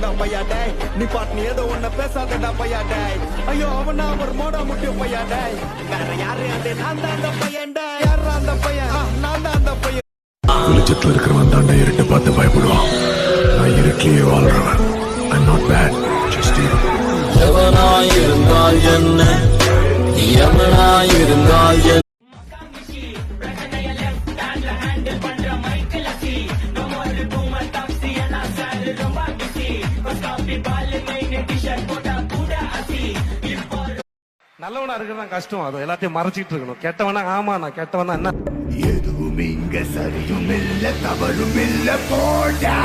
வாடா பையா டேய் நீ பாட்டு நீ ஏதோ ஒன்ன பேசாதடா பையா டேய் ஐயோ அவனா ஒரு மோடா முட்டிய பையா டேய் வேற யாரு அது நான் தான் அந்த பையன் டேய் யாரா அந்த பையன் நான் தான் அந்த பையன் வெளிச்சத்துல இருக்கிறவன் தாண்டா இருட்டு பார்த்து பயப்படுவான் நான் இருட்டிலேயே வாழ்றவன் I'm not bad just you எவனாயிருந்தால் என்ன எவனாயிருந்தால் என்ன நல்லவனா இருக்கிறது தான் கஷ்டம். அது எல்லாத்தையும் மறைச்சிட்டு இருக்கணும். கெட்டவனா ஆமா நான் கெட்டவனா என்ன எதுவும் இங்க சரியும் இல்ல தவறும் இல்ல போடா